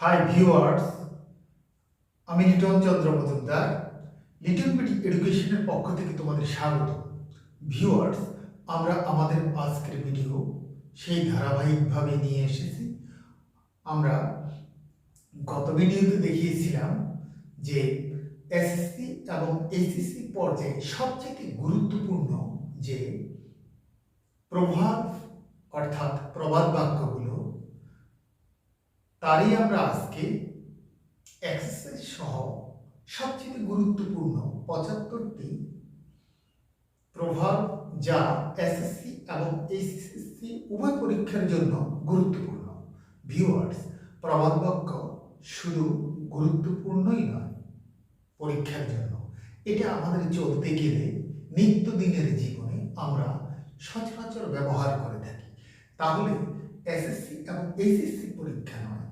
Hi viewers, আমি লিটন চন্দ্র Majumdar little bit এডুকেশনের পক্ষ থেকে তোমাদের স্বাগত। ভিউয়ার্স, আমরা আমাদের আজকের ভিডিও সেই ধারাবাহিকভাবে নিয়ে এসেছি। আমরা গত ভিডিওতে দেখিয়েছিলাম যে এসএসসি এবং এইচএসসি পর্যায়ে সবচেয়ে গুরুত্বপূর্ণ যে প্রভাব অর্থাৎ প্রবাদ বাক্যগুলো, তারই আমরা আজকে এক্সারসাইজ সহ সবচেয়ে গুরুত্বপূর্ণ ৭৫টি প্রভাব যা এসএসসি এবং এইচএসসি উভয় পরীক্ষার জন্য গুরুত্বপূর্ণ। ভিউয়ার্স, প্রবাদ বাক্য শুধু গুরুত্বপূর্ণই নয় পরীক্ষার জন্য, এটা আমাদের চলতে গেলে নিত্যদিনের জীবনে আমরা সচরাচর ব্যবহার করে থাকি। তাহলে এসএসসি এবং এইচএসসি পরীক্ষা নয়,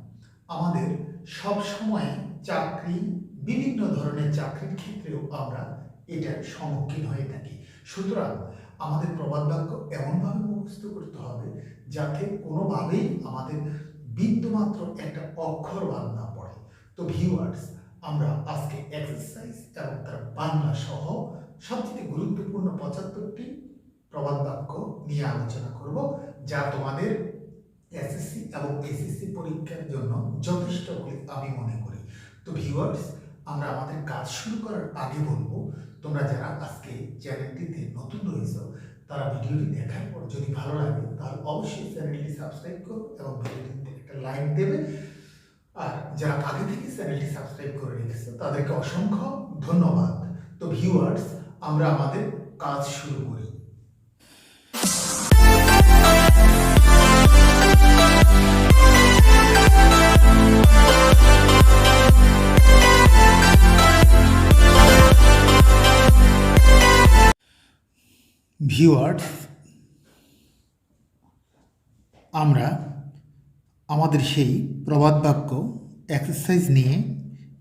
আমাদের সব সময় চাকরি, বিভিন্ন ধরনের চাকরির ক্ষেত্রেও আমরা এটার সম্মুখীন হয়ে থাকি। সুতরাং আমাদের প্রবাদ বাক্য এমনভাবে মুখস্থ করতে হবে যাতে কোনোভাবেই আমাদের বিন্দুমাত্র একটা অক্ষর বাদ না পড়ে। তো ভিউয়ার্স, আমরা আজকে এক্সারসাইজ এবং তার বাংলা সহ সবচেয়ে গুরুত্বপূর্ণ ৭৫টি প্রবাদ বাক্য নিয়ে আলোচনা করব, যা তোমাদের এসএসসি এবং এইচএসসি পরীক্ষার জন্য যথেষ্ট বলে আমি মনে করি। তো ভিউয়ার্স, আমরা আমাদের কাজ শুরু করার আগে বলবো, তোমরা যারা আজকে চ্যানেলটিতে নতুন রয়েছ তারা ভিডিওটি দেখার পর যদি ভালো লাগে তাহলে অবশ্যই চ্যানেলটি সাবস্ক্রাইব করো এবং ভিডিওটিতে একটা লাইক দেবে। আর যারা আগে থেকে চ্যানেলটি সাবস্ক্রাইব করে রেখেছে তাদেরকে অসংখ্য ধন্যবাদ। তো ভিউয়ার্স, আমরা আমাদের কাজ শুরু করি। ভিউয়ার্স, আমরা আমাদের সেই প্রবাদ বাক্য এক্সারসাইজ নিয়ে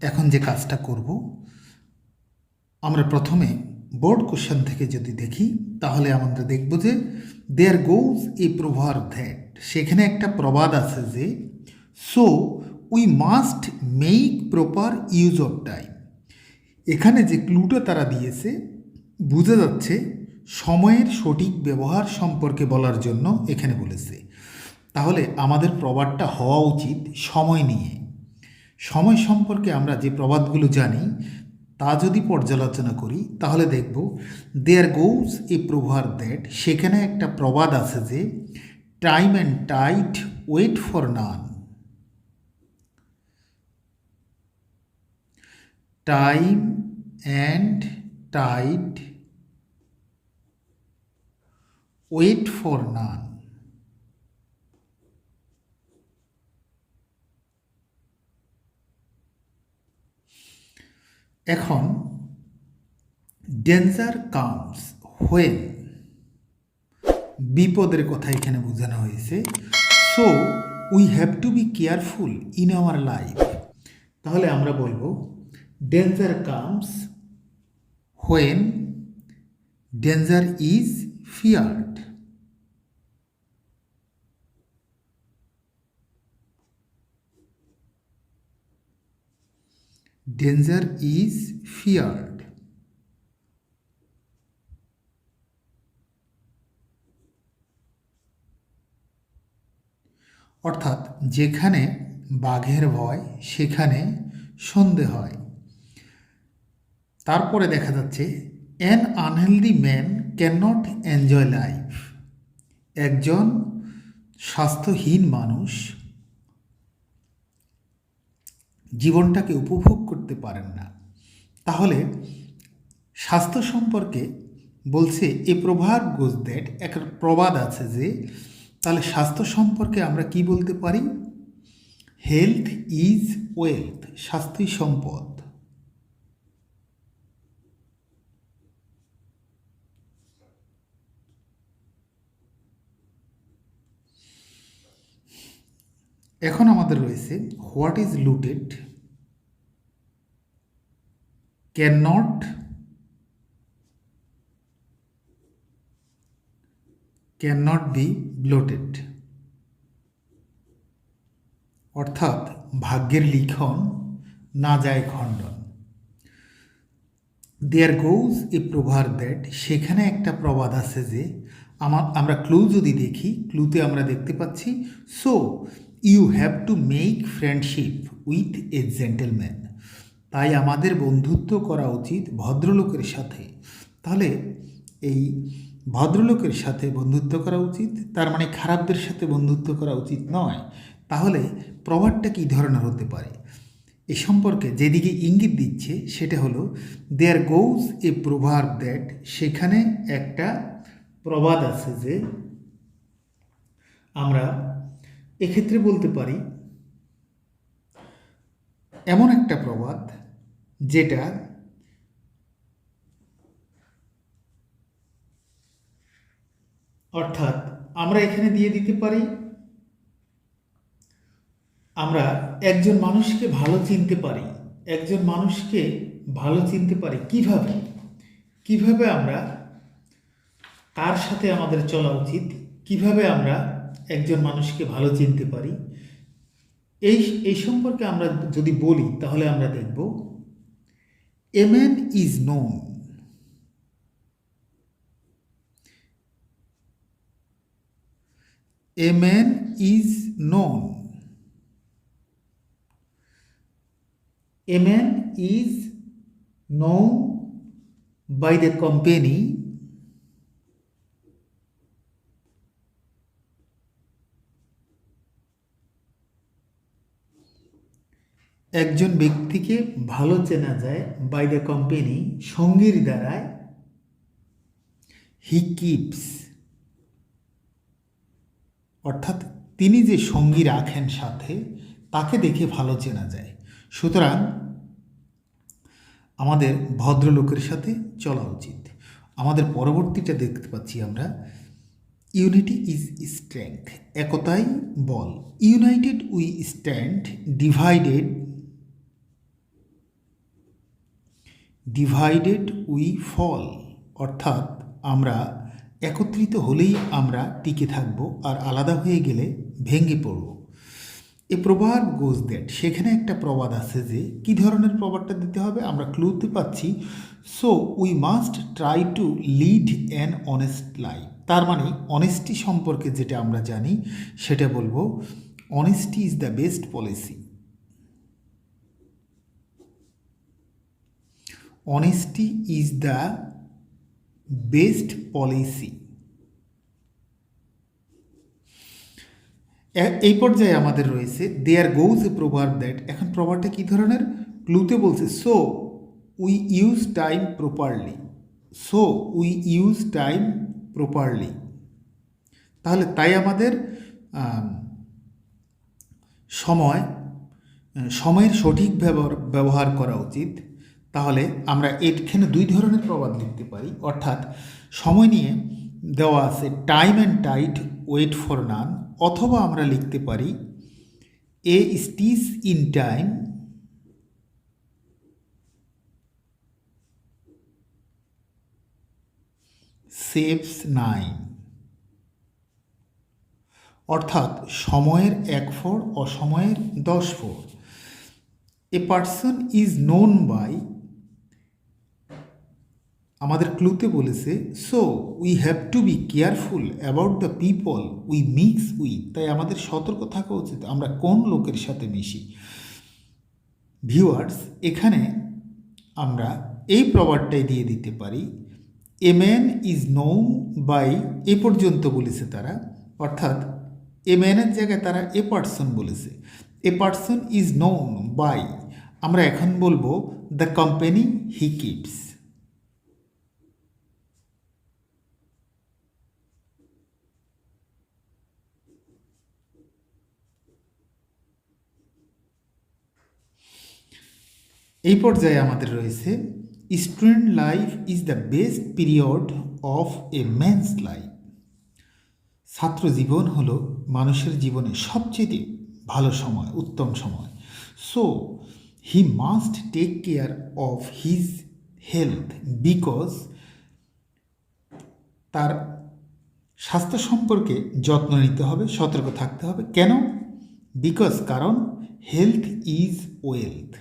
এখন যে কাজটা করব, আমরা প্রথমে বোর্ড কোশ্চেন থেকে যদি দেখি তাহলে আমরা দেখব যে দেয়ার গোজ এ প্রভার দ্যাট, সেখানে একটা প্রবাদ আছে যে so we must make proper use of time. এখানে যে ক্লুটা তারা দিয়েছে বোঝা যাচ্ছে সময়ের সঠিক ব্যবহার সম্পর্কে বলার জন্য এখানে বলেছে। তাহলে আমাদের প্রবাদটা হওয়া উচিত সময় নিয়ে। সময় সম্পর্কে আমরা যে প্রবাদগুলো জানি তা যদি পর্যালোচনা করি তাহলে দেখব দেয়ার গোজ এ প্রভার দ্যাট, সেখানে একটা প্রবাদ আছে যে time and tide wait for none. Time and tide wait for none. এখন ডেঞ্জার কামস হোয়েন, বিপদের কথা এখানে বোঝানো হয়েছে। So we have to be careful in our life. তাহলে আমরা বলবো danger comes when danger is feared. Danger is feared. অর্থাৎ যেখানে বাঘের ভয় সেখানে সন্ধে হয়। তারপরে দেখা যাচ্ছে an unhealthy man can not enjoy life, একজন স্বাস্থ্যহীন মানুষ জীবনটাকে উপভোগ করতে পারেন না। তাহলে স্বাস্থ্য সম্পর্কে বলছে এ প্রভাব গোজ দ্যাট, একটা প্রবাদ আছে যে, তাহলে স্বাস্থ্য সম্পর্কে আমরা কি বলতে পারি? হেলথ ইজ ওয়েলথ, স্বাস্থ্যই সম্পদ। এখন আমাদের রয়েছে what is lotted cannot be blotted. অর্থাৎ ভাগ্যের লিখন না যায় খণ্ডন। দেয়ার গোজ এ প্রভার দ্যাট, সেখানে একটা প্রবাদ আছে যে, আমরা ক্লু যদি দেখি, ক্লুতে আমরা দেখতে পাচ্ছি so you have to make friendship with a gentleman, তাই আমাদের বন্ধুত্ব করা উচিত ভদ্রলোকের সাথে। তাহলে এই ভদ্রলোকের সাথে বন্ধুত্ব করা উচিত, তার মানে খারাপদের সাথে বন্ধুত্ব করা উচিত নয়। তাহলে প্রবাদটা কী ধরনের হতে পারে এ সম্পর্কে যেদিকে ইঙ্গিত দিচ্ছে সেটা হলো দেয়ার গোজ এ প্রভাব দ্যাট, সেখানে একটা প্রবাদ আছে যে, আমরা এক্ষেত্রে বলতে পারি এমন একটা প্রবাদ যেটা অর্থাৎ আমরা এখানে দিয়ে দিতে পারি, আমরা একজন মানুষকে ভালো চিনতে পারি, একজন মানুষকে ভালো চিনতে পারি কিভাবে, কিভাবে আমরা কার সাথে আমাদের চলা উচিত, কিভাবে আমরা একজন মানুষকে ভালো চিনতে পারি, এই সম্পর্কে আমরা যদি বলি তাহলে আমরা দেখব এ man is known, a man is known, a man is known by the company একজন ব্যক্তিকে ভালো চেনা যায় বাই দ্য কোম্পানি সঙ্গীর দ্বারায়, হি কিপস অর্থাৎ তিনি যে সঙ্গী রাখেন সাথে তাকে দেখে ভালো চেনা যায়। সুতরাং আমাদের ভদ্রলোকের সাথে চলা উচিত। আমাদের পরবর্তীটা দেখতে পাচ্ছি আমরা ইউনিটি ইজ স্ট্রেংথ, একতাই বল, united we stand, divided we fall, অর্থাৎ আমরা একত্রিত হলেই আমরা টিকে থাকব, আর আলাদা হয়ে গেলে ভেঙে পড়ব। এ প্রবাদ গোজ দ্যাট, সেখানে একটা প্রবাদ আছে যে, কি ধরনের প্রবাদটা দিতে হবে আমরা ক্লুতে পাচ্ছি so we must try to lead an honest life, তার মানে অনেস্টি সম্পর্কে যেটা আমরা জানি সেটা বলবো honesty is the best policy, honesty is the best policy. এই পর্যায়ে আমাদের রয়েছে দেয়ার গোজ এ প্রভাব দ্যাট, এখন প্রভাবটা কী ধরনের, ক্লুতে বলছে so we use time properly, so we use time properly, তাহলে তাই আমাদের সময়ের সঠিক ব্যবহার করা উচিত। তাহলে আমরা এখানে দুই ধরনের প্রবাদ লিখতে পারি, অর্থাৎ সময় নিয়ে দেওয়া আছে time and tide wait for none, অথবা আমরা লিখতে পারি a stitch in time saves nine, অর্থাৎ সময়ের 1 ফোর অসময়ের 10 ফোর। A person is known by, আমাদের ক্লুতে বলেছে so we have to be careful about the people we mix with, তাই আমাদের সতর্ক থাকা উচিত আমরা কোন লোকের সাথে মিশি। ভিউয়ার্স, এখানে আমরা এই প্রবাদটাই দিয়ে দিতে পারি a man is known by, এ পর্যন্ত বলেছে তারা, অর্থাৎ এ ম্যানের জায়গায় তারা এ পার্সন বলেছে, a person is known by, আমরা এখন বলবো দ্য কোম্পানি হি কিপস। এই পর্যায়ে আমাদের রয়েছে student life is the best period of a man's life, ছাত্র জীবন হলো মানুষের জীবনে সবচেয়ে ভালো সময়, উত্তম সময়। So he must take care of his health because, তার স্বাস্থ্য সম্পর্কে যত্ন নিতে হবে, সতর্ক থাকতে হবে। কেন? বিকজ, কারণ হেলথ ইজ ওয়েলথ।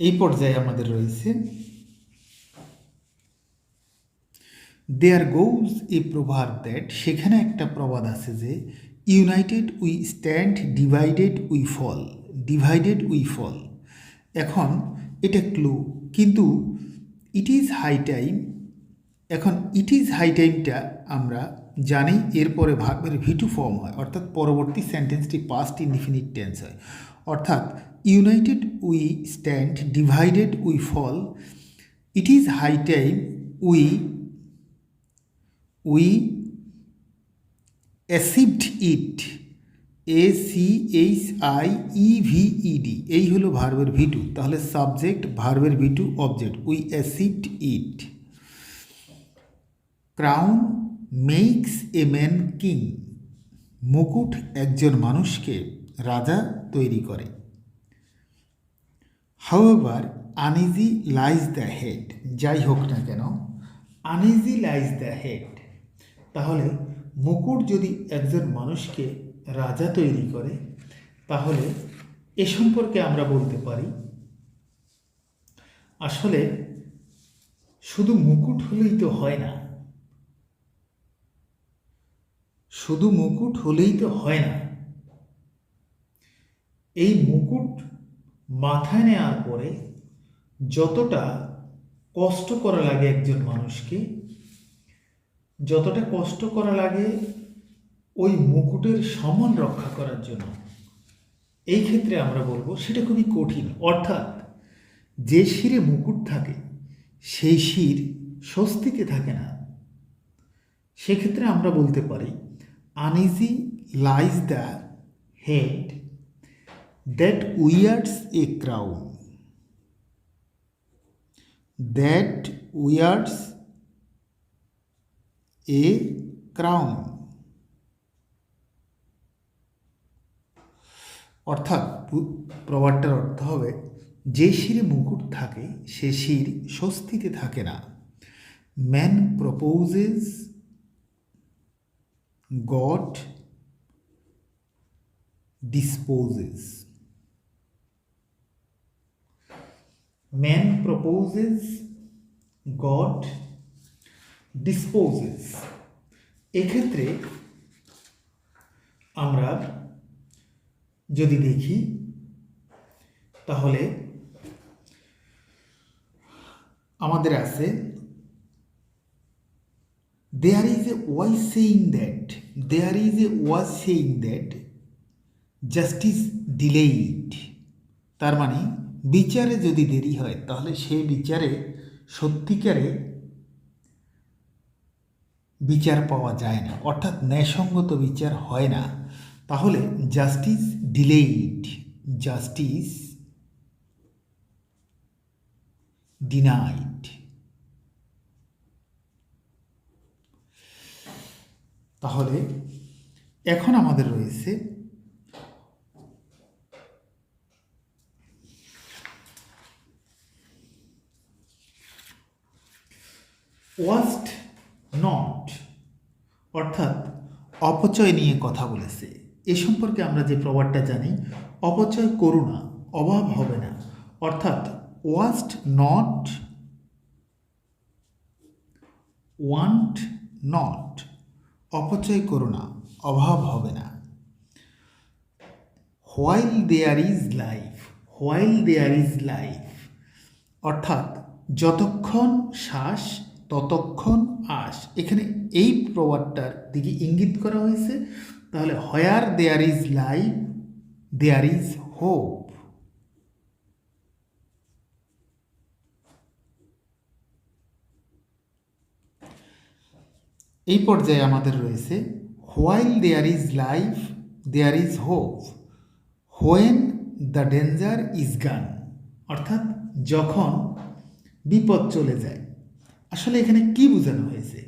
এই পর্যায়ে আমাদের রয়েছে দেয়ার গোজ এ প্রভাব দ্যাট, সেখানে একটা প্রবাদ আছে যে united we stand, divided we fall, divided we fall. এখন এটা ক্লু, কিন্তু ইট ইজ হাই টাইম, এখন ইট ইজ হাই টাইমটা আমরা জানি এরপরে ভার্বের ভি2 ফর্ম হয়, অর্থাৎ পরবর্তী সেন্টেন্সটি পাস্ট ইনডিফিনিট টেন্স হয়। অর্থাৎ united we stand, divided we fall, it is high time we achieved it, ACHIEVED, এই হলো ভার্বের ভি2। তাহলে সাবজেক্ট, ভার্বের V two, object, we achieved it. Crown makes a man king, মুকুট একজন মানুষকে রাজা তৈরি করে। However uneasy lies the head, যাই হোক না কেন আনইজি লাইজ দ্য হেড, তাহলে মুকুট যদি একজন মানুষকে রাজা তৈরি করে, তাহলে এ সম্পর্কে আমরা বলতে পারি আসলে শুধু মুকুট হলেই তো হয় না, শুধু মুকুট হলেই তো হয় না, এই মুকুট মাথায় নেওয়ার পরে যতটা কষ্ট করা লাগে একজন মানুষকে, যতটা কষ্ট করা লাগে ওই মুকুটের সম্মান রক্ষা করার জন্য, এই ক্ষেত্রে আমরা বলবো সেটা খুবই কঠিন। অর্থাৎ যে শিরে মুকুট থাকে সেই শির স্বস্তিতে থাকে না। সেক্ষেত্রে আমরা বলতে পারি uneasy lies the head that wears a crown, that wears a crown. অর্থাৎ প্রবাদটার অর্থ হবে যে শিরে মুকুট থাকে সে শির স্বস্তিতে থাকে না। Man proposes, god disposes. Man proposes, god disposes. এক্ষেত্রে আমরা যদি দেখি তাহলে আমাদের আছে there is a voice saying that, there is a voice saying that justice delayed, তার মানে বিচারে যদি দেরি হয় তাহলে সেই বিচারে সত্যিকারে বিচার পাওয়া যায় না, অর্থাৎ ন্যায়সঙ্গত বিচার হয় না। তাহলে জাস্টিস ডিলেইড, জাস্টিস ডিনাইড। তাহলে এখন আমাদের রয়েছে ওয়াস্ট নট, অর্থাৎ অপচয় নিয়ে কথা বলেছে। এ সম্পর্কে আমরা যে প্রবাদটা জানি, অপচয় করো না, অভাব হবে না। অর্থাৎ ওয়াস্ট নট, ওয়ান্ট নট, অপচয় করো না, অভাব হবে না। While there is life, while there is life, অর্থাৎ যতক্ষণ শ্বাস ততক্ষণ আশ। এখানে এই প্রবাদটার দিকে ইঙ্গিত করা হয়েছে। তাহলে where there is life there is hope. এই পর্যায়ে আমাদের রয়েছে while there is life there is hope, when the danger is gone, অর্থাৎ যখন বিপদ চলে যায়। আসলে এখানে কি বোঝানো হয়েছে?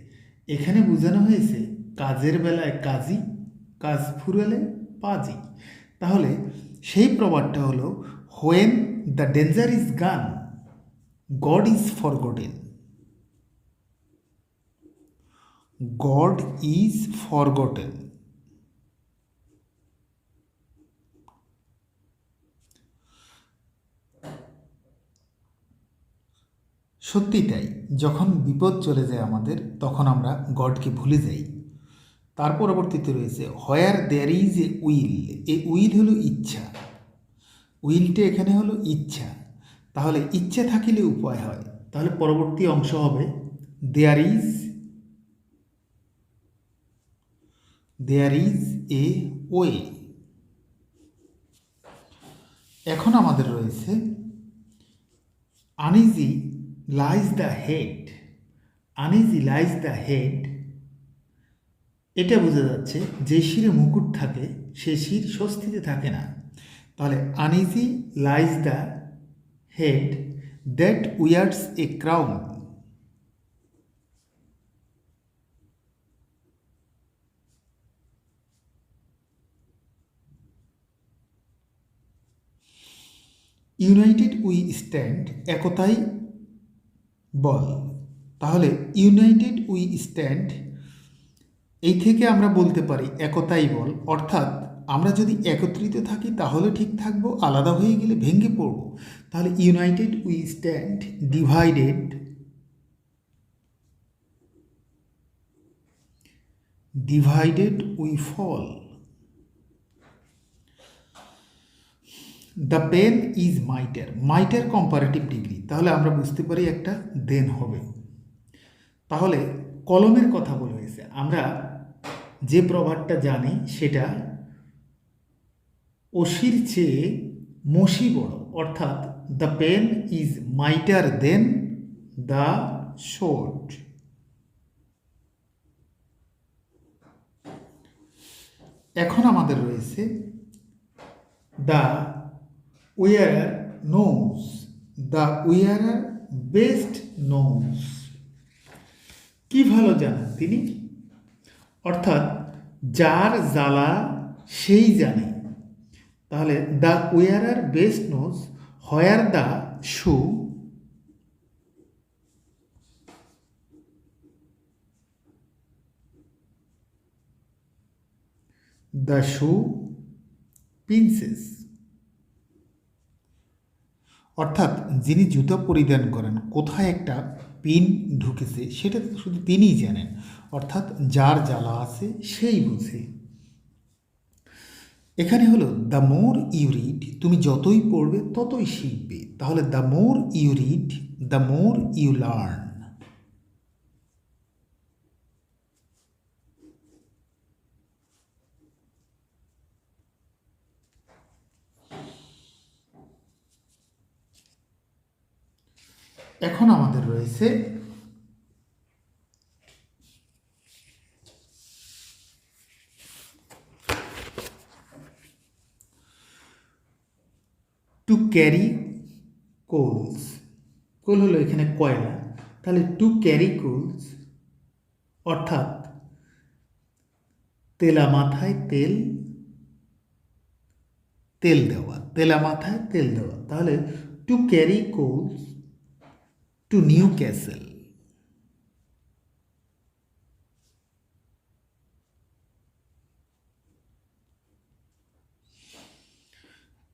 এখানে বোঝানো হয়েছে কাজের বেলায় কাজী, কাজ ফুরালে পাজি। তাহলে সেই প্রবাদটা হলো হোয়েন দ্য ডেঞ্জার ইজ গান god is forgotten. God is forgotten. সত্যি তাই, যখন বিপদ চলে যায় আমাদের তখন আমরা গডকে ভুলে যাই। তার পরবর্তীতে রয়েছে where there is a will. A will হলো ইচ্ছা, উইলটা এখানে হলো ইচ্ছা। তাহলে ইচ্ছা থাকিলে উপায় হয়, তাহলে পরবর্তী অংশ হবে দেয়ার ইজ এ ওয়ে। এখন আমাদের রয়েছে uneasy lies the head. Uneasy lies the head, এটা বোঝা যাচ্ছে যে শিরে মুকুট থাকে সে শির স্বস্তিতে থাকে না। তাহলে uneasy lies the head that wears a crown. United we stand, একতাই বল। তাহলে ইউনাইটেড উই স্ট্যান্ড, এই থেকে আমরা বলতে পারি একতাই বল, অর্থাৎ আমরা যদি একত্রিত থাকি তাহলে ঠিক থাকবো, আলাদা হয়ে গেলে ভেঙে পড়ব। তাহলে united we stand, divided we fall. The pen is mightier. Mightier comparative degree, তাহলে আমরা বুঝতে পারি একটা দেন হবে। তাহলে কলমের কথা বলা হয়েছে, আমরা যে প্রভাবটা জানি সেটা অসির চেয়ে মসি বড়, অর্থাৎ the pen is mightier than the sword. এখন আমাদের রয়েছে the wearer knows. The wearer best knows, কি ভালো জানেন তিনি, অর্থাৎ যার জ্বালা সেই জানে। তাহলে the wearer best knows where the shoe pinches. অর্থাৎ যিনি জুতা পরিধান করেন কোথায় একটা পিন ঢুকেছে সেটা শুধু তিনিই জানেন, অর্থাৎ যার জ্বালা আছে সেই বুঝে। এখানে হলো দ্য মোর ইউ রিড, তুমি যতই পড়বে ততই শিখবে। তাহলে the more you read the more you learn. এখন আমাদের রয়েছে টু ক্যারি কোলস। কোল হলো এখানে কয়লা, তাহলে টু ক্যারি কোলস অর্থাৎ তেলা মাথায় তেল দেওয়া, তেলা মাথায় তেল দেওয়া। তাহলে to carry coals to Newcastle.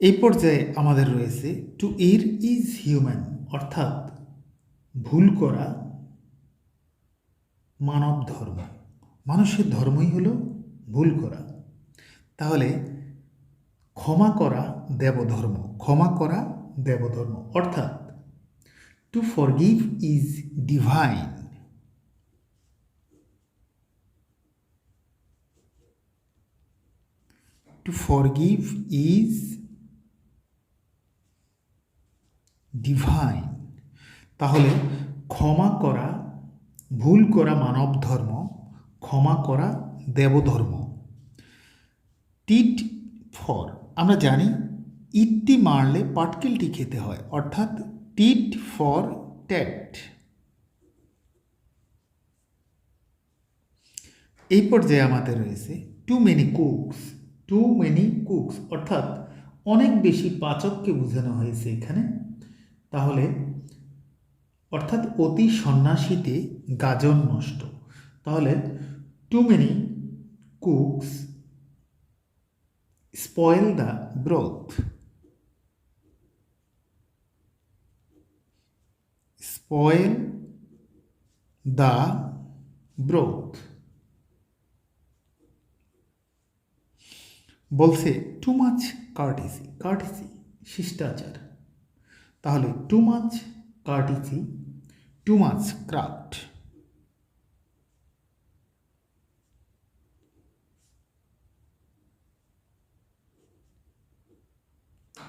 এই পর্যায়ে আমাদের রয়েছে টু এর ইজ হিউম্যান, অর্থাৎ ভুল করা মানব ধর্ম। মানুষের ধর্মই হলো ভুল করা। তাহলে ক্ষমা করা দেবধর্ম, ক্ষমা করা দেবধর্ম, অর্থাৎ two forgive is divine. Two forgive is divine. তাহলে ক্ষমা করা, ভুল করা মানব ধর্ম, ক্ষমা করা দেবধর্ম। টিট ফর, আমরা জানি ইটটি মারলে পাটকেলটি খেতে হয়, অর্থাৎ টিট ফর ট্যাট। এই পর্যায়ে আমাদের রয়েছে too many cooks. Too many cooks অর্থাৎ অনেক বেশি পাচককে বোঝানো হয়েছে এখানে। তাহলে অর্থাৎ অতি সন্ন্যাসীতে গাজন নষ্ট। তাহলে too many cooks spoil the broth. Spoil the broth বলছে টু মাচ কার্টিসি। কার্টিসি শিষ্টাচার। তাহলে too much courtesy, too much craft.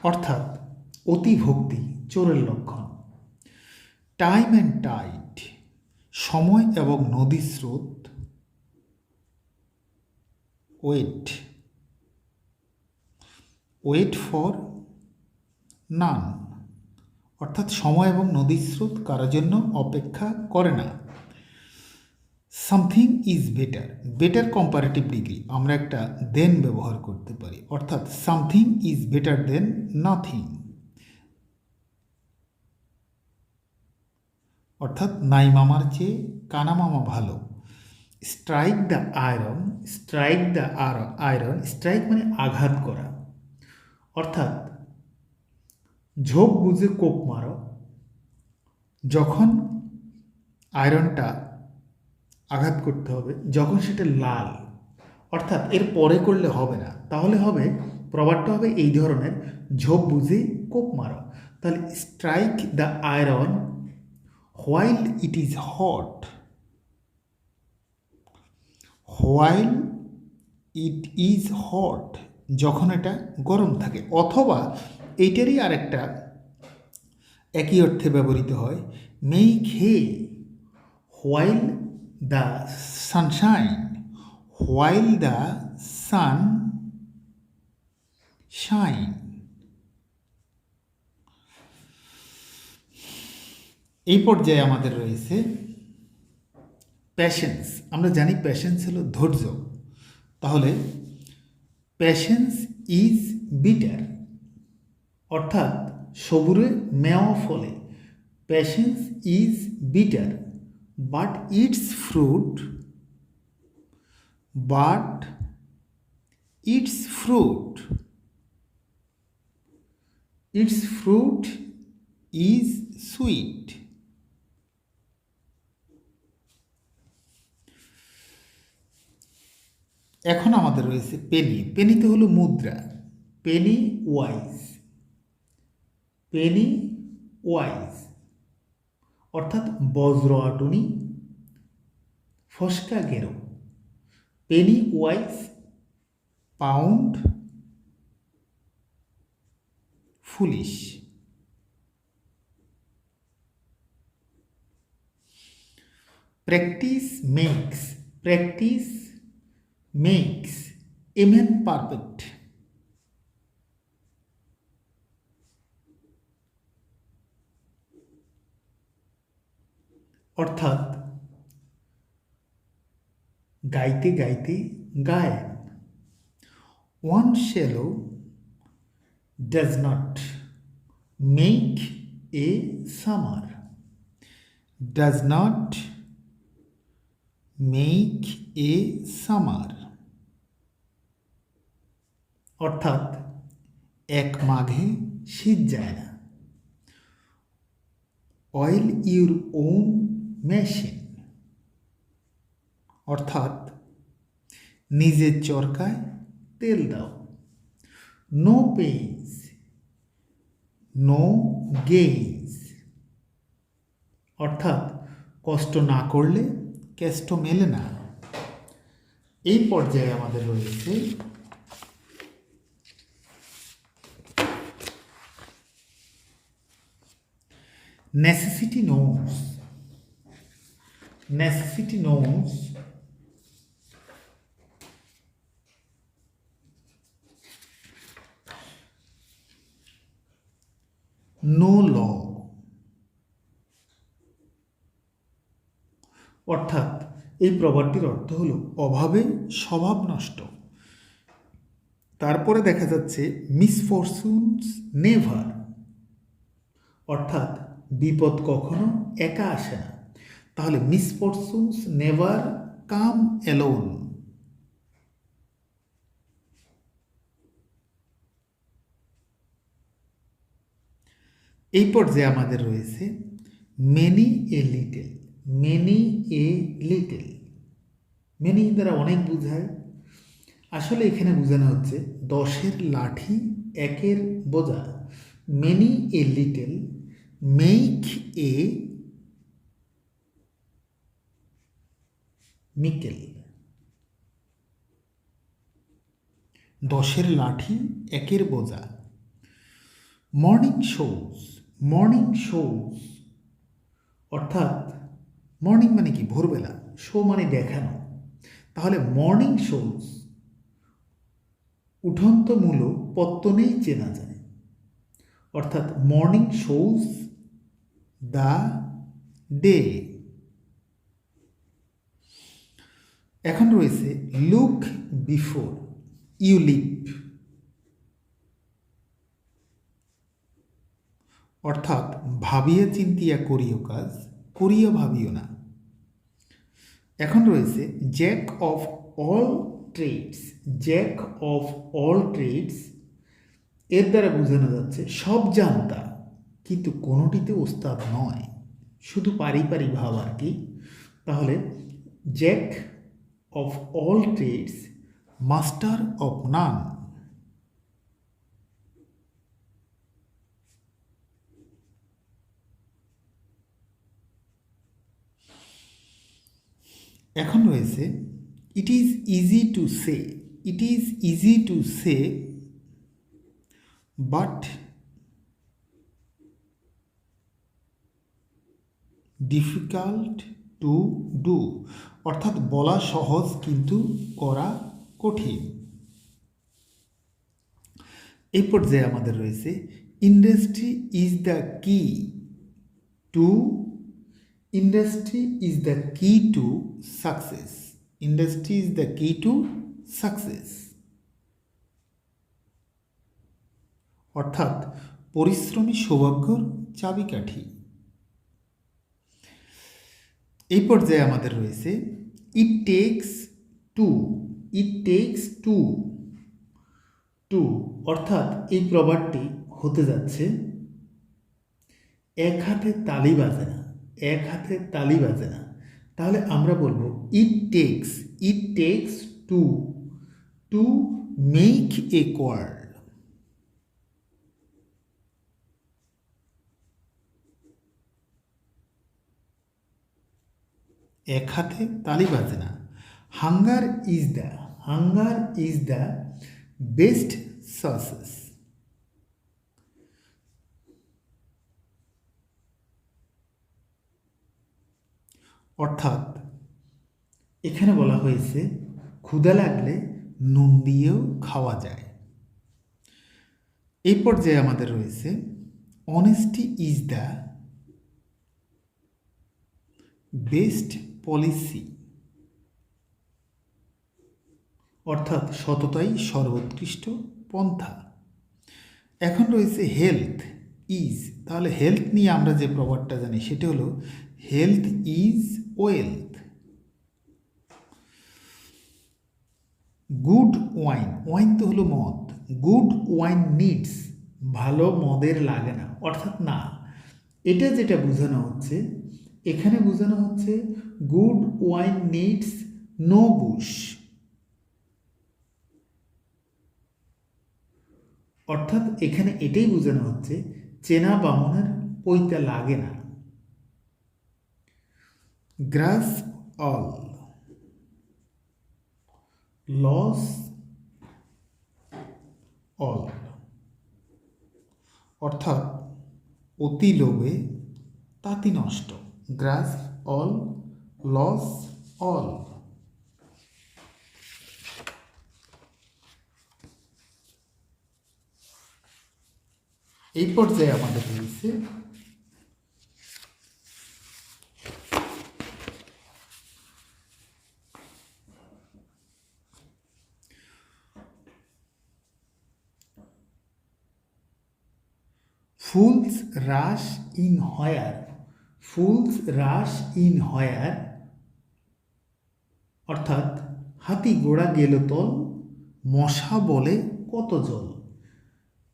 অর্থাৎ অতি ভক্তি চোরের লক্ষণ। টাইম অ্যান্ড টাইড সময় এবং নদী স্রোত। ওয়েট, ওয়েট ফর নান, অর্থাৎ সময় এবং নদীর স্রোত কারোর জন্য অপেক্ষা করে না। Something is better, better comparative degree আমরা একটা দেন ব্যবহার করতে পারি, অর্থাৎ something is better then nothing, অর্থাৎ নাই মামার চেয়ে কানা মামা ভালো। Strike the iron, strike the iron, strike মানে আঘাত করা, অর্থাৎ ঝোঁক বুঝে কোপ মারো। যখন আয়রনটা আঘাত করতে হবে, যখন সেটা লাল, অর্থাৎ এর পরে করলে হবে না, তাহলে হবে প্রবাদটা হবে এই ধরনের, ঝোঁক বুঝে কোপ মারো। তাহলে strike the iron while it is hot, while it is hot যখন এটা গরম থাকে। অথবা এইটারই আরেকটা একই অর্থে ব্যবহৃত হয়, make hay while the Sunshine, while the sun shine. এই পর্যায়ে আমাদের রয়েছে প্যাশেন্স। আমরা জানি প্যাশেন্স হলো ধৈর্য। তাহলে প্যাশেন্স ইজ বিটার, অর্থাৎ সবুরে মেওয়া ফলে। Patience is bitter but it's fruit, but it's fruit, it's fruit is sweet. এখন আমাদের রয়েছে পেনি। পেনিতে হলো মুদ্রা, পেনি ওয়াইজ, পেনি ওয়াইজ, অর্থাৎ বজ্র আটুনি ফসকা গেরো। Penny wise pound foolish. Practice makes, practice makes a man perfect. অর্থাৎ গাইতে গাইতে গায়েন। One swallow does not make a summer, does not make a summer, অর্থাৎ এক মাঘে শীত যায় না। অয়েল ইউর ওন মেশিন, অর্থাৎ নিজের চরকায় তেল দাও। নো পেইন্স নো গেইনস, অর্থাৎ কষ্ট না করলে কেষ্ট মেলে না। এই পর্যায়ে আমাদের রয়েছে necessity knows, necessity knows no law, অর্থাৎ এই প্রবাদটির অর্থ হলো অভাবে স্বভাব নষ্ট। তারপরে দেখা যাচ্ছে মিসফরচুনস নেভার, অর্থাৎ বিপদ কখনো একা আসে না। তাহলে মিসফরচুনস নেভার কাম অ্যালোন। এই পর্যায়ে আমাদের রয়েছে many a little. Many a little, many দ্বারা অনেক বোঝায়। আসলে এখানে বোঝানো হচ্ছে 10-এর লাঠি 1-এর বোঝা। Many a little make a mickle. 10-এর লাঠি 1-এর বোঝা। Morning shows. মর্নিং শোজ অর্থাৎ মর্নিং মানে কি? ভোরবেলা। শো মানে দেখানো। তাহলে মর্নিং শোজ উঠন্ত মূল পত্তনেই চেনা যায়, অর্থাৎ মর্নিং শোজ দ্য ডে। এখন রয়েছে লুক বিফোর ইউ লিপ, অর্থাৎ ভাবিয়া চিন্তিয়া করিও কাজ, করিয়া ভাবিও না। এখন রয়েছে jack of all trades. Jack of all trades এর দ্বারা বোঝানো যাচ্ছে সব জানতা কিন্তু কোনোটিতে ওস্তাদ নয়, শুধু পারি পারি ভাব আর কি। তাহলে jack of all trades master of none. এখন রয়েছে it is easy to say. It is easy to say but difficult to do, অর্থাৎ বলা সহজ কিন্তু করা কঠিন। এই পর্যায়ে আমাদের রয়েছে industry is the key to. Industry is the key to success. Industry is the key to success, অর্থাৎ পরিশ্রমী সৌভাগ্যর চাবিকাঠি। এই পর্যায়ে আমাদের রয়েছে it takes two. It takes two. Two অর্থাৎ এই প্রবাদটি হতে যাচ্ছে এক হাতে তালি বাজে না। এক হাতে তালি বাজে না। তাহলে আমরা বলবো it takes. It takes two to make a quarrel. এক হাতে তালি বাজে না। Hunger is the. Hunger is the best success. অর্থাৎ এখানে বলা হয়েছে ক্ষুধা লাগলে নুন দিয়েও খাওয়া যায়। এই পর্যায়ে আমাদের রয়েছে honesty is the best policy, অর্থাৎ সততাই সর্বোৎকৃষ্ট পন্থা। এখন রয়েছে হেলথ ইজ। তাহলে হেলথ নিয়ে আমরা যে প্রবাদটা জানি সেটা হলো health is wealth. Good wine. Wine তো হলো মদ। Good wine needs. ভালো মদের লাগে না, অর্থাৎ না। এটা যেটা বোঝানো হচ্ছে, এখানে বোঝানো হচ্ছে good wine needs no bush, অর্থাৎ এখানে এটাই বোঝানো হচ্ছে চেনা বামনের পৈতা লাগে না। গ্রাস অল লস অল, অর্থাৎ অতি লোভে তাঁতি নষ্ট। Grasp all lose all. এই পর্যায়ে আমাদের রয়েছে fools rush in where, fools rush in where অর্থাৎ হাতি ঘোড়া গেল তল, মশা বলে কত জল।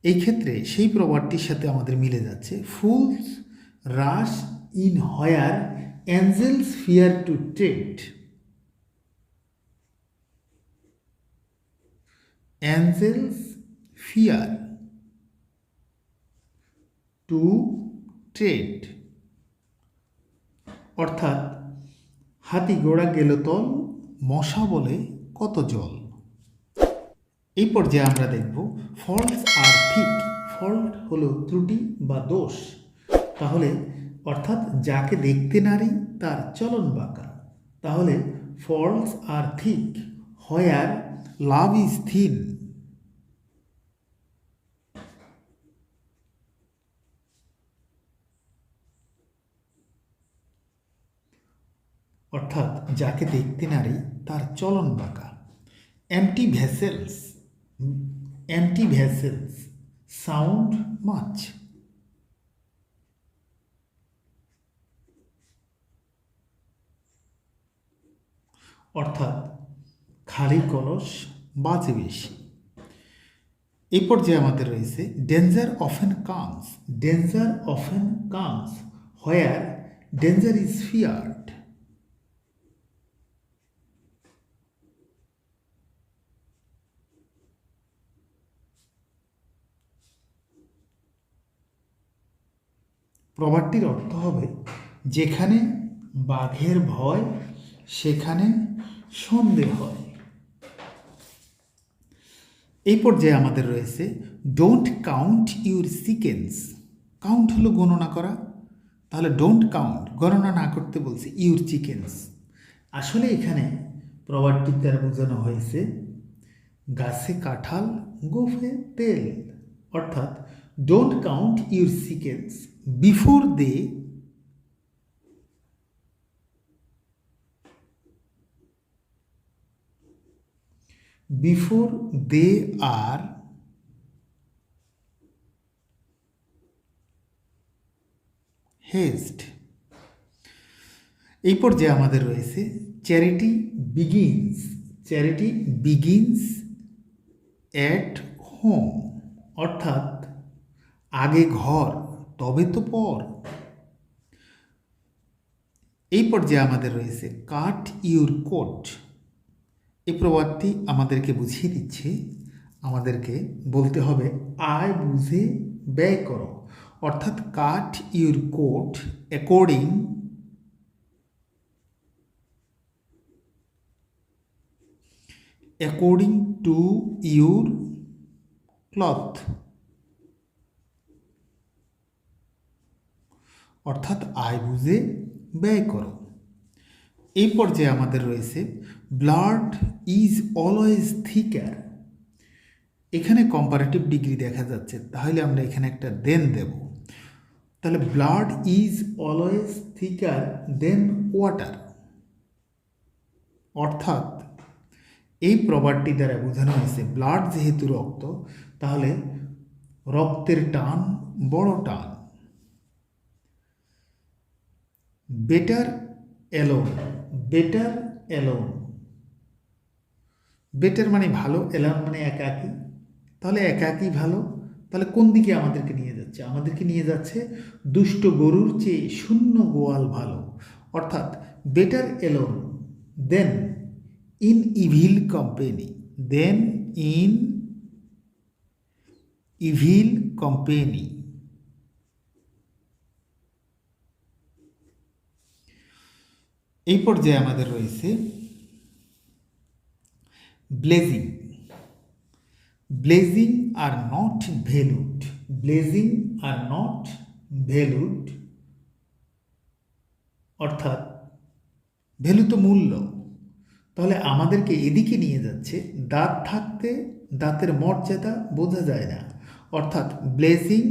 এই ক্ষেত্রে সেই প্রবাদটির সাথে আমাদের মিলে যাচ্ছে। Fools rush in where angels fear to tread, angels fear to tread অর্থাৎ হাতি ঘোড়া গেল তল, মশা বলে কত জল। এই পর্যায়ে আমরা দেখব ফল্টস আর থিক। ফল্ট হলো ত্রুটি বা দোষ, তাহলে অর্থাৎ যাকে দেখতে নারী তার চলন বাঁকা। তাহলে faults are thick where love is thin, অর্থাৎ যাকে দেখতে নারী তার চলন বাঁকা। Empty vessels, empty vessels sound much, অর্থাৎ খালি কলস বাজে বেশি। এই পর্যায়ে আমাদের রয়েছে danger often comes, danger often comes where danger is feared, প্রবাদটির অর্থ হবে যেখানে বাঘের ভয় সেখানে সন্দেহ হয়। এই পর্যায়ে আমাদের রয়েছে don't count your chickens. Count হলো গণনা করা, তাহলে ডোন্ট কাউন্ট গণনা না করতে বলছে ইউর চিকেন্স। আসলে এখানে প্রবাদটির দ্বারা বোঝানো হয়েছে গাছে কাঁঠাল গোফে তেল, অর্থাৎ don't count your chickens before they are hatched. এই পর্যায়ে আমাদের রয়েছে charity begins, charity begins at home, অর্থাৎ আগে ঘর তবে তো পর। এই পর্যায়ে আমাদের রয়েছে কাট ইউর কোট। এই প্রবাদটি আমাদেরকে বুঝিয়ে দিচ্ছে আমাদেরকে বলতে হবে আয় বুঝে ব্যয় করো, অর্থাৎ cut your coat according to your cloth, অর্থাৎ আয় বুঝে ব্যয় করো। এই পর্যায়ে আমাদের রয়েছে ব্লাড ইজ অলওয়েজ থিকার। এখানে কম্পারেটিভ ডিগ্রি দেখা যাচ্ছে, তাহলে আমরা এখানে একটা দেন দেব। তাহলে blood is always thicker than water, অর্থাৎ এই প্রবাদটি দ্বারা বোঝানো হয়েছে ব্লাড যেহেতু রক্ত, তাহলে রক্তের টান বড় টান। Better alone, better alone, better মানে ভালো, অ্যালোন মানে একাকী, তাহলে একাকী ভালো। তাহলে কোন দিকে আমাদেরকে নিয়ে যাচ্ছে? আমাদেরকে নিয়ে যাচ্ছে দুষ্ট গরুর চেয়ে শূন্য গোয়াল ভালো, অর্থাৎ better alone than in evil company, than in evil company. এই পর্যায়ে আমাদের রয়েছে blessing, blessing are not valued, blessing are not valued, অর্থাৎ ভ্যালু তো মূল্য, তাহলে আমাদেরকে এদিকে নিয়ে যাচ্ছে দাঁত থাকতে দাঁতের মর্যাদা বোঝা যায় না, অর্থাৎ blessing,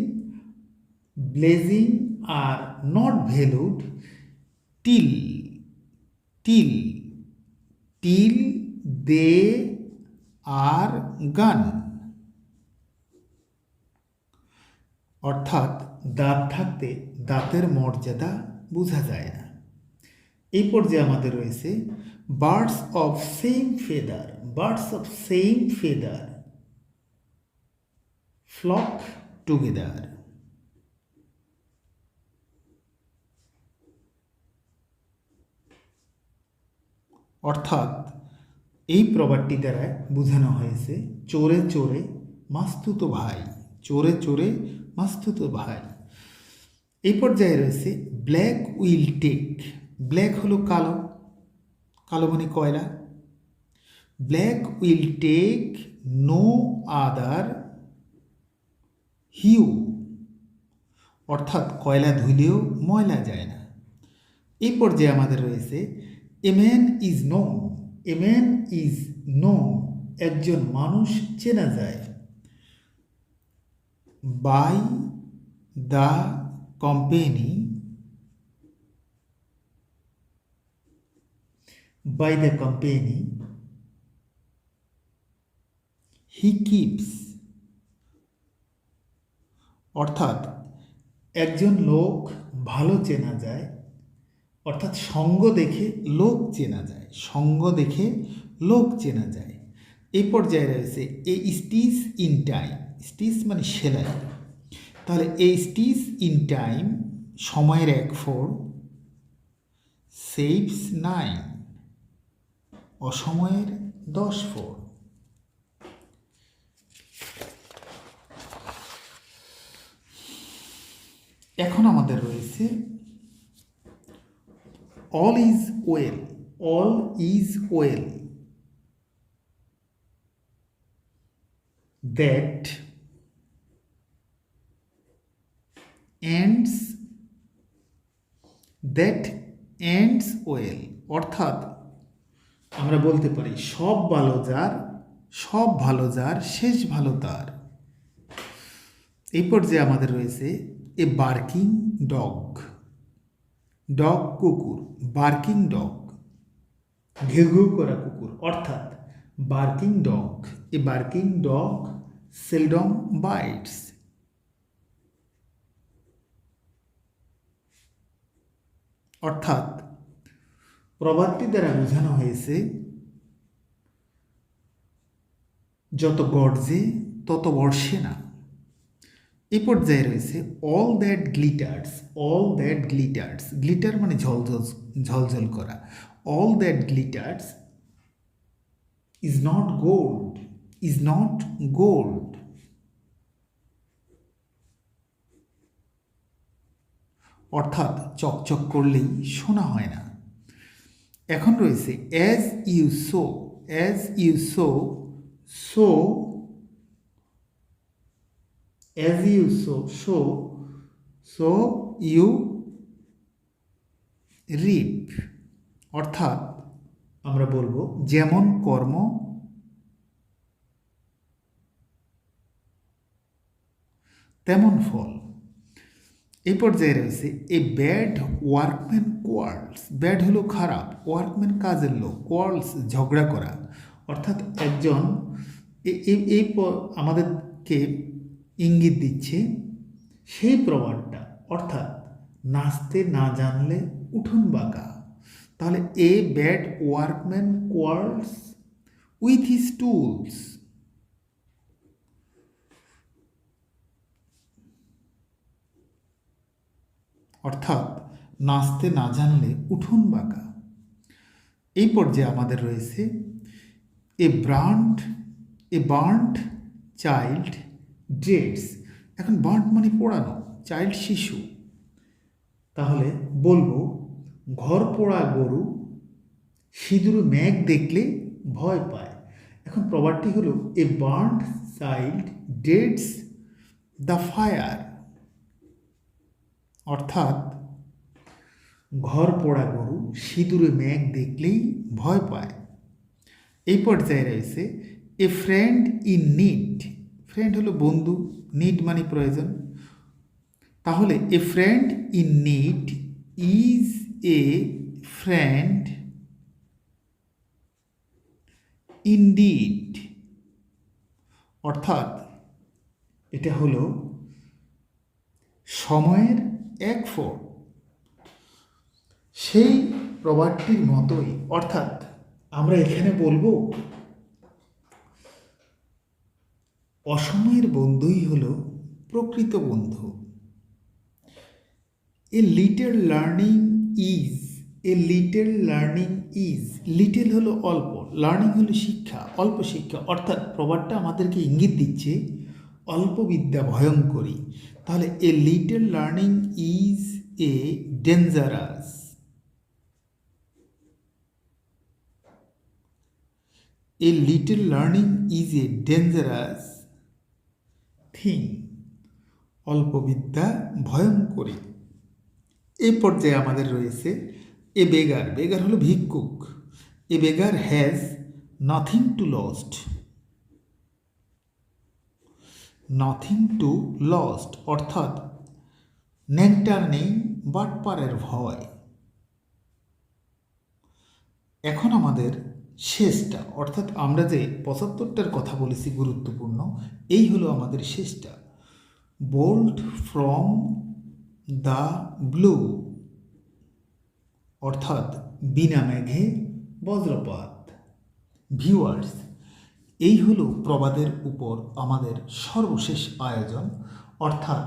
blessing are not valued till, till, till they are gone, অর্থাৎ দাঁত থাকতে দাঁতের মর্যাদা বোঝা যায় না। এই পর্যায়ে আমাদের রয়েছে birds of same feather. Birds of same feather flock together. অর্থাৎ এই প্রবাদটি দ্বারা বোঝানো হয়েছে চোরে চোরে মাস্তুতো ভাই, চোরে চোরে মাস্তুতো ভাই। এই পর্যায়ে রয়েছে ব্ল্যাক উইল টেক। ব্ল্যাক হলো কালো, কালো মানে কয়লা। Black will take no other hue, অর্থাৎ কয়লা ধুইলেও ময়লা যায় না। এই পর্যায়ে আমাদের রয়েছে a man is known. A man is known, একজন মানুষ চেনা যায়। By the company, by the company he keeps. অর্থাৎ একজন লোক ভালো চেনা যায়, অর্থাৎ সঙ্গ দেখে লোক চেনা যায়, সঙ্গ দেখে লোক চেনা যায়। এই পর্যায়ে রয়েছে এ স্টিচ ইন টাইম। স্টিচ মানে সেলাই, তাহলে এ স্টিচ ইন টাইম সময়ের 1 সেভস 9, অসময়ের 10 ফোর। এখন আমাদের রয়েছে all is well. All is well that ends, that ends well. অর্থাৎ আমরা বলতে পারি সব ভালো যার, সব ভালো যার শেষ ভালো তার। এই পর্যায়ে আমাদের রয়েছে এ বার্কিং ডগ। ডগ কুকুর, বার্কিং ডগ ঘেউ ঘেউ করা কুকুর। অর্থাৎ barking dog, a barking dog seldom bites. অর্থাৎ প্রবাদটি দ্বারা বোঝানো হয়েছে যত গর্জে তত বর্ষে না। এই পর্যায়ে রয়েছে all that glitters. All that glitters, glitter মানে ঝলঝল, ঝলঝল করা। All that glitters is not gold, is not gold. অর্থাৎ চকচক করলেই সোনা হয় না। এখন রয়েছে as you sow. As you sow, sow as you sow, so you reap। অর্থাৎ আমরা বলবো যেমন কর্ম তেমন ফল। এই পর্যায়ে রয়েছে এ ব্যাড ওয়ার্কম্যান কোয়ার্লস। ব্যাড হলো খারাপ, ওয়ার্কম্যান কাজের লোক, কোয়ার্লস ঝগড়া করা। অর্থাৎ একজন এই আমাদেরকে ইঙ্গিত দিচ্ছে সেই প্রবাদটা, অর্থাৎ নাচতে না জানলে উঠোন বাঁকা। তাহলে a bad workman quarrels with his tools. অর্থাৎ নাচতে না জানলে উঠোন বাঁকা। এই পর্যায়ে আমাদের রয়েছে এ বার্নড চাইল্ড ড্রেডস। এখন বার্নড মানে পোড়ানো, চাইল্ড শিশু, তাহলে বলবো ঘর পোড়া গরু সিঁদুর মেঘ দেখলে ভয় পায়। এখন প্রবাদটি হলো a burned child dreads the fire. অর্থাৎ ঘর পোড়া গরু সিঁদুরে মেঘ দেখলেই ভয় পায়। এই পর্যায়ে রয়েছে a friend in need. Friend হলো বন্ধু, নিড মানে প্রয়োজন। তাহলে a friend in need is a friend indeed. অর্থাৎ এটা হলো সময়ের 1/4। সেই প্রবাদটির মতোই, অর্থাৎ আমরা এখানে বলবো অসময়ের বন্ধুই হলো প্রকৃত বন্ধু। A little learning is, little হলো অল্প, লার্নিং হলো শিক্ষা, অল্প শিক্ষা, অর্থাৎ প্রবাদটা আমাদেরকে ইঙ্গিত দিচ্ছে অল্প বিদ্যা ভয়ঙ্করী। তাহলে a little learning is a dangerous, a little learning is a dangerous thing, অল্প বিদ্যা ভয়ঙ্করী। এই পর্যায়ে আমাদের রয়েছে এ বেগার, বেগার হলো ভিক্ষুক। A beggar has nothing to lost, nothing to lost, অর্থাৎ নেংটার নেই বাটপারের ভয়। এখন আমাদের শেষটা, অর্থাৎ আমরা যে 75টার কথা বলেছি গুরুত্বপূর্ণ, এই হলো আমাদের শেষটা। বোল্ট ফ্রম দ্য ব্লু, অর্থাৎ বিনা মেঘে বজ্রপাত। ভিউয়ার্স, এই হলো প্রবাদের উপর আমাদের সর্বশেষ আয়োজন। অর্থাৎ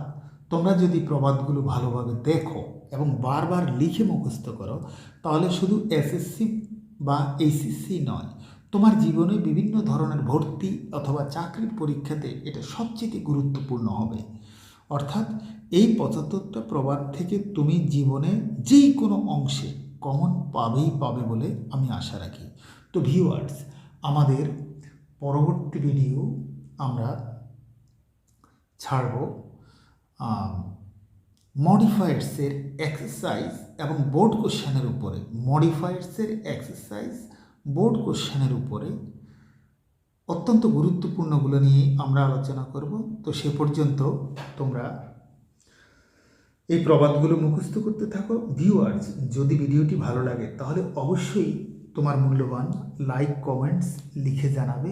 তোমরা যদি প্রবাদগুলো ভালোভাবে দেখো এবং বারবার লিখে মুখস্থ করো, তাহলে শুধু এসএসসি বা এইচএসসি নয়, তোমার জীবনে বিভিন্ন ধরনের ভর্তি অথবা চাকরির পরীক্ষাতে এটা সবচেয়ে গুরুত্বপূর্ণ হবে। অর্থাৎ এই 75টা প্রবাদ থেকে তুমি জীবনে যেই কোনো অংশে কমন পাবে বলে আমি আশা রাখি। তো ভিউয়ার্স, আমাদের পরবর্তী ভিডিও আমরা ছাড়ব মডিফায়ার্সের এক্সারসাইজ এবং বোর্ড কোশ্চেনের উপরে। মডিফায়ার্সের এক্সারসাইজ, বোর্ড কোশ্চেনের উপরে অত্যন্ত গুরুত্বপূর্ণগুলো নিয়ে আমরা আলোচনা করব। তো সে পর্যন্ত তোমরা এই প্রবাদগুলো মুখস্থ করতে থাকো। ভিউয়ার্স, যদি ভিডিওটি ভালো লাগে তাহলে অবশ্যই তোমার মূল্যবান লাইক কমেন্টস লিখে জানাবে।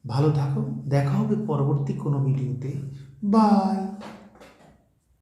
ভালো থাকো, দেখা হবে পরবর্তী কোনো ভিডিওতে। বাই।